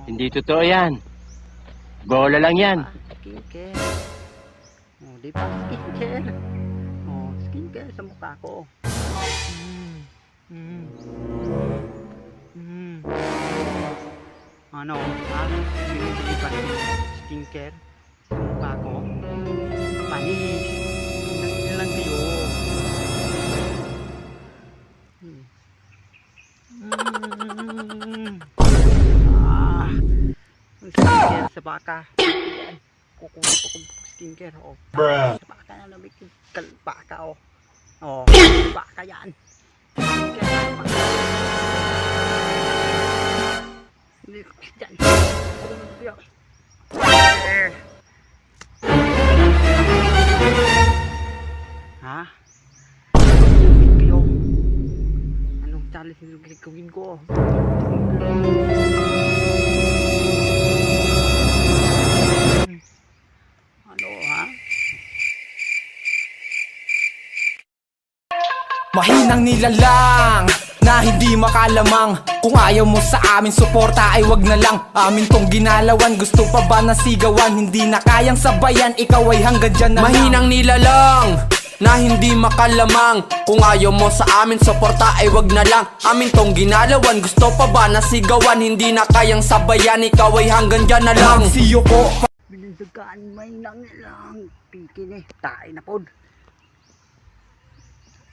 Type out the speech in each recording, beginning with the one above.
Hindi totoo yan. Bola lang yan. Skincare. Oh, di ba skincare? Oh, skincare sa mukha ko. Ano? Binibili pa rin skincare sa mukha ko? Panis. Ilan lang kayo. Skincare sa baka. Yan. Kukuha ko skincare. Oh. Sa baka na lamig yung baka. Oh. Oh, baka yan. Skincare sa baka. Yan. Ha? Kayo. Anong challenge yung gagawin ko? Ano ha? Mahinang nilalang na hindi makalamang. Kung ayaw mo sa amin suporta ay wag na lang. Amin tong ginalawan, gusto pa ba na sigawan? Hindi na kayang sabayan, ikaw ay hanggang dyan na lang. Mahinang nilalang na hindi makalamang. Kung ayaw mo sa amin suporta ay wag na lang. Amin tong ginalawan, gusto pa ba na sigawan? Hindi na kayang sabayan, ikaw ay hanggang dyan na lang. Siyo ko Binundagaan may nang lang. Pikin eh, tayo na pod.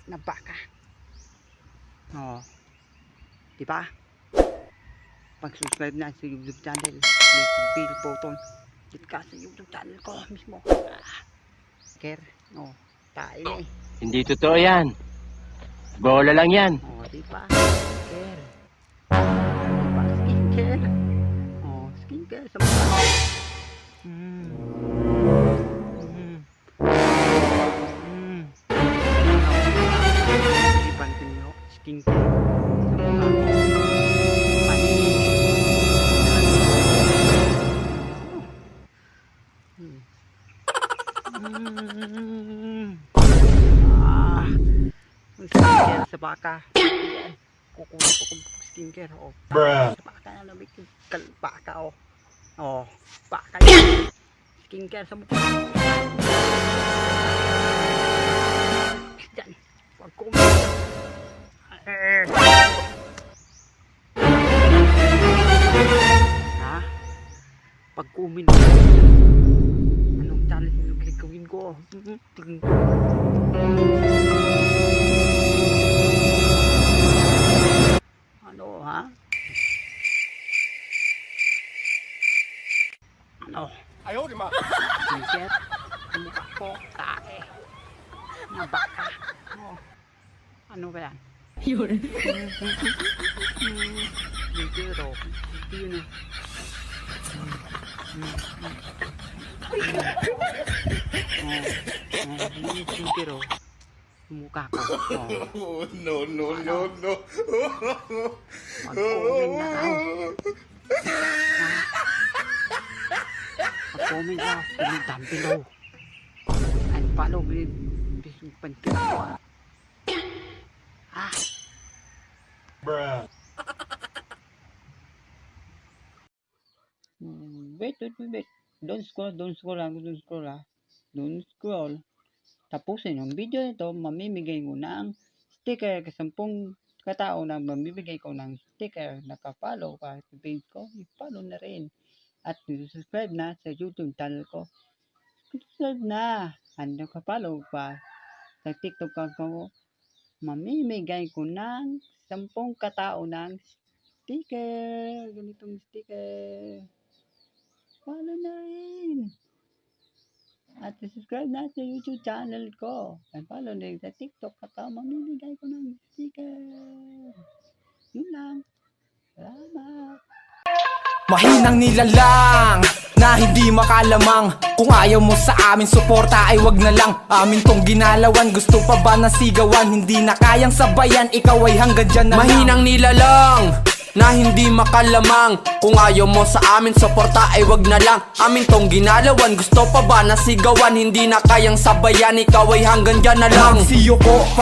Nabaka. Oh. Diba? Pag-subscribe na sa YouTube channel, click bell button. Hit ka sa YouTube channel ko mismo. Care? Oh, tayo eh. Hindi totoo yan. Bola lang yan. Oh, diba? Skincare. Diba? Skincare. Oh, skincare sa mukha. Ipan ko nyo, skincare sa mukha ko. Skincare sa baka. Yan. Kukuha ko skincare. Oh. Sa baka na lamig yung baka. Oh. Oh, baka yan. Skincare sa mukha. Yan. Huwag ko ha? Pag kumin anong challenge yung gagawin ko? Ano ha? Ano? Ayaw di ma. Skincare sa mukha ko. Tae. Na baka. Oh. Ano ba yan? Yun. Skincare o. Yun eh. Yung skincare o. Mukha ko. Oh. No, no, no, no. Mag-comment na lang. Mag-comment na. Comment down below. And follow me. Pantin ko. Ah. Bruh. Wait. Don't scroll lang. Don't scroll. Tapusin ang video nito, mamimigay ko ng sticker. Kasampung katao na mamimigay ko ng sticker. Naka-follow ka sa page ko, i-follow na rin. At subscribe na sa YouTube channel ko. Subscribe na. At naka-follow pa sa TikTok ko. Mamimigay ko ng 10 katao ng sticker. Ganitong sticker. Follow na rin. At subscribe na sa YouTube channel ko. At follow na rin sa TikTok katao. Mamimigay ko ng sticker. Yun lang. Salamat. mahinang nilalang na hindi makalamang. Kung ayaw mo sa amin suporta ay wag na lang. Amin tong ginalawan, gusto pa ba na sigawan? Hindi na kayang sabayan, ikaw ay hanggang dyan na lang. Mahinang nilalang na hindi makalamang. Kung ayaw mo sa amin suporta ay wag na lang. Amin tong ginalawan, gusto pa ba na sigawan? Hindi na kayang sabayan, ikaw ay hanggang dyan na lang. Siyo ko